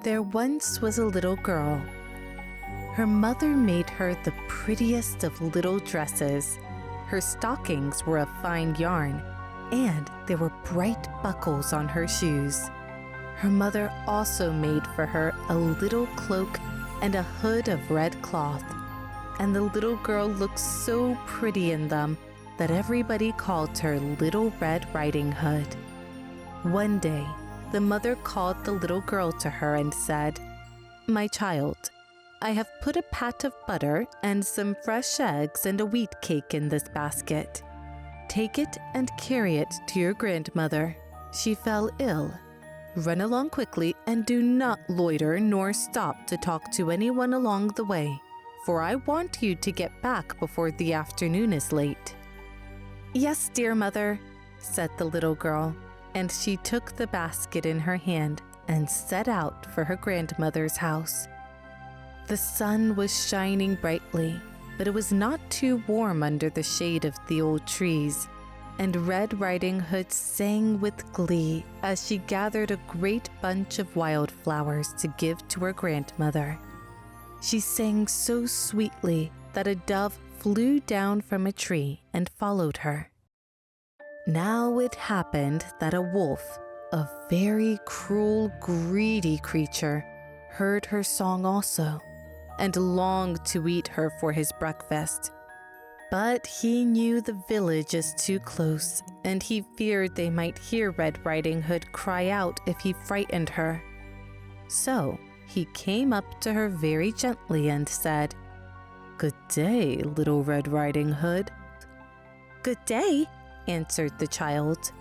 There once was a little girl. Her mother made her the prettiest of little dresses. Her stockings were of fine yarn, and there were bright buckles on her shoes. Her mother also made for her a little cloak and a hood of red cloth, and the little girl looked so pretty in them that everybody called her Little Red Riding Hood. One day, the mother called the little girl to her and said, "My child, I have put a pat of butter and some fresh eggs and a wheat cake in this basket. Take it and carry it to your grandmother. She fell ill. Run along quickly and do not loiter nor stop to talk to anyone along the way, for I want you to get back before the afternoon is late." "Yes, dear mother," said the little girl, and she took the basket in her hand and set out for her grandmother's house. The sun was shining brightly, but it was not too warm under the shade of the old trees, and Red Riding Hood sang with glee as she gathered a great bunch of wildflowers to give to her grandmother. She sang so sweetly that a dove flew down from a tree and followed her. Now it happened that a wolf, a very cruel, greedy creature, heard her song also, and longed to eat her for his breakfast. But he knew the village is too close, and he feared they might hear Red Riding Hood cry out if he frightened her. So he came up to her very gently and said, "Good day, Little Red Riding Hood." "Good day," answered the child.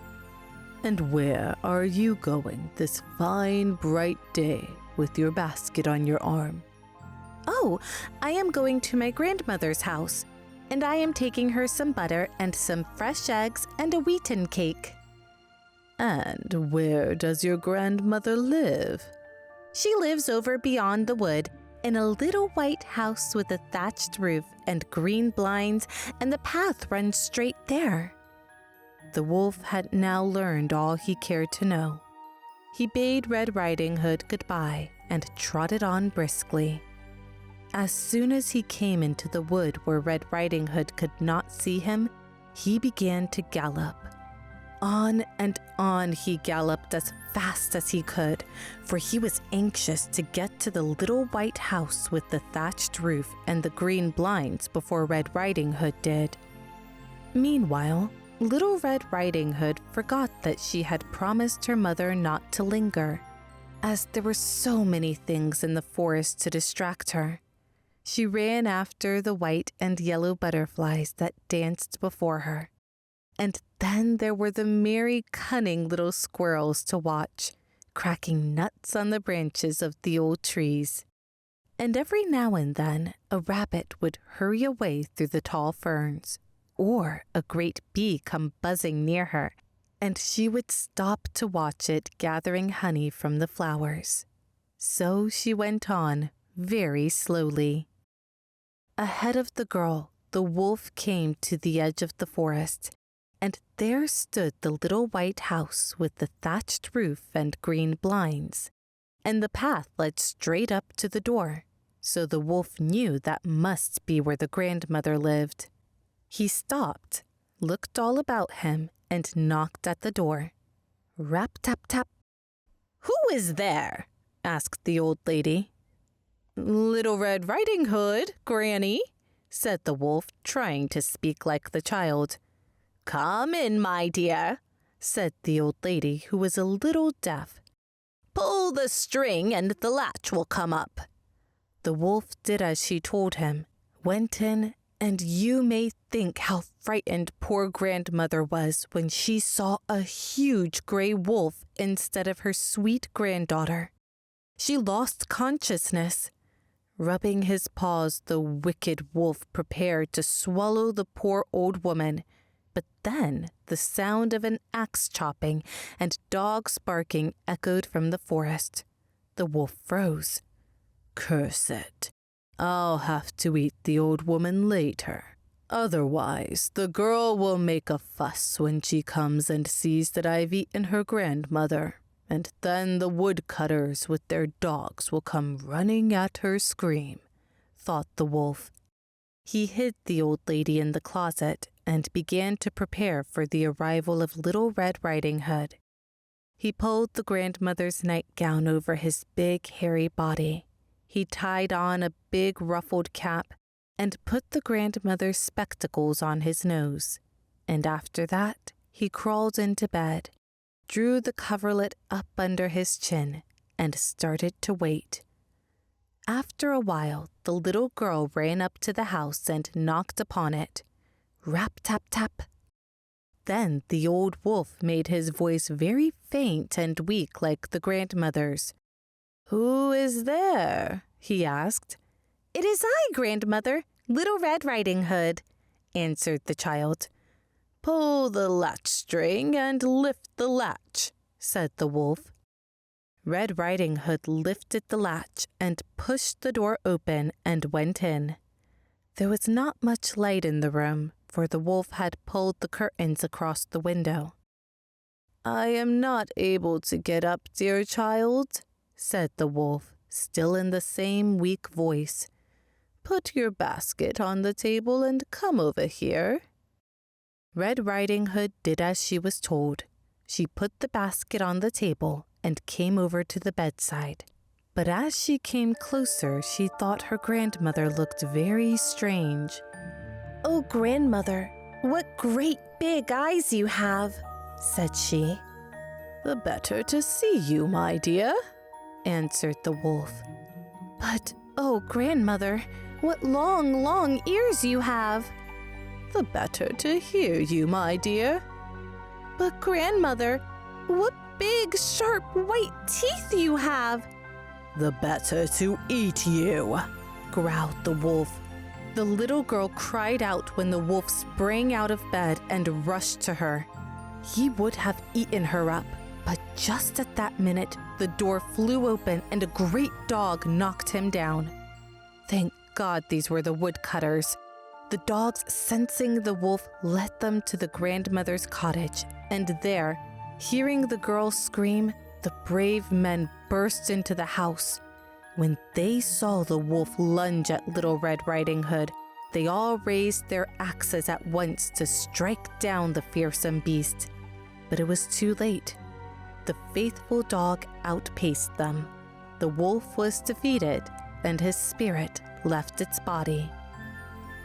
"And where are you going this fine, bright day with your basket on your arm?" "Oh, I am going to my grandmother's house, and I am taking her some butter and some fresh eggs and a wheaten cake." "And where does your grandmother live?" "She lives over beyond the wood, in a little white house with a thatched roof and green blinds, and the path runs straight there." The wolf had now learned all he cared to know. He bade Red Riding Hood goodbye and trotted on briskly. As soon as he came into the wood where Red Riding Hood could not see him, he began to gallop. On and on he galloped as fast as he could, for he was anxious to get to the little white house with the thatched roof and the green blinds before Red Riding Hood did. Meanwhile, Little Red Riding Hood forgot that she had promised her mother not to linger, as there were so many things in the forest to distract her. She ran after the white and yellow butterflies that danced before her. And then there were the merry, cunning little squirrels to watch, cracking nuts on the branches of the old trees. And every now and then a rabbit would hurry away through the tall ferns, or a great bee come buzzing near her, and she would stop to watch it gathering honey from the flowers. So she went on, very slowly. Ahead of the girl, the wolf came to the edge of the forest, and there stood the little white house with the thatched roof and green blinds, and the path led straight up to the door, so the wolf knew that must be where the grandmother lived. He stopped, looked all about him, and knocked at the door. Rap, tap, tap. "Who is there?" asked the old lady. "Little Red Riding Hood, Granny," said the wolf, trying to speak like the child. "Come in, my dear," said the old lady, who was a little deaf. "Pull the string and the latch will come up." The wolf did as she told him, went in, and you may think how frightened poor grandmother was when she saw a huge gray wolf instead of her sweet granddaughter. She lost consciousness. Rubbing his paws, the wicked wolf prepared to swallow the poor old woman. But then the sound of an axe chopping and dogs barking echoed from the forest. The wolf froze. "Curse it. I'll have to eat the old woman later. Otherwise, the girl will make a fuss when she comes and sees that I've eaten her grandmother. and then the woodcutters with their dogs will come running at her scream, thought the wolf. He hid the old lady in the closet and began to prepare for the arrival of Little Red Riding Hood. He pulled the grandmother's nightgown over his big, hairy body. He tied on a big ruffled cap and put the grandmother's spectacles on his nose. And after that, he crawled into bed, drew the coverlet up under his chin, and started to wait. After a while, the little girl ran up to the house and knocked upon it. Rap, tap, tap. Then the old wolf made his voice very faint and weak like the grandmother's. "Who is there?" he asked. "It is I, grandmother, Little Red Riding Hood," answered the child. "Pull the latch string and lift the latch," said the wolf. Red Riding Hood lifted the latch and pushed the door open and went in. There was not much light in the room, for the wolf had pulled the curtains across the window. "I am not able to get up, dear child," said the wolf, still in the same weak voice. "Put your basket on the table and come over here." Red Riding Hood did as she was told. She put the basket on the table and came over to the bedside. But as she came closer, she thought her grandmother looked very strange. "Oh, grandmother, what great big eyes you have," said she. "The better to see you, my dear," answered the wolf. "But, oh, grandmother, what long, long ears you have." "The better to hear you, my dear." "But, grandmother, what big, sharp, white teeth you have." "The better to eat you," growled the wolf. The little girl cried out when the wolf sprang out of bed and rushed to her. He would have eaten her up, but just at that minute, the door flew open and a great dog knocked him down. Thank God these were the woodcutters. The dogs, sensing the wolf, led them to the grandmother's cottage, and there, hearing the girl scream, the brave men burst into the house. When they saw the wolf lunge at Little Red Riding Hood, they all raised their axes at once to strike down the fearsome beast. But it was too late. The faithful dog outpaced them. The wolf was defeated, and his spirit left its body.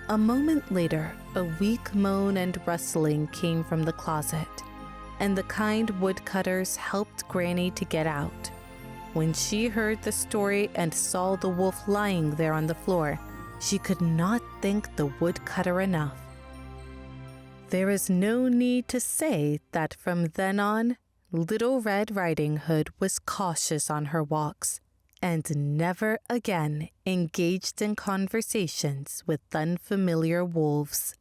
A moment later, a weak moan and rustling came from the closet, and the kind woodcutters helped Granny to get out. When she heard the story and saw the wolf lying there on the floor, she could not thank the woodcutter enough. There is no need to say that from then on, Little Red Riding Hood was cautious on her walks and never again engaged in conversations with unfamiliar wolves.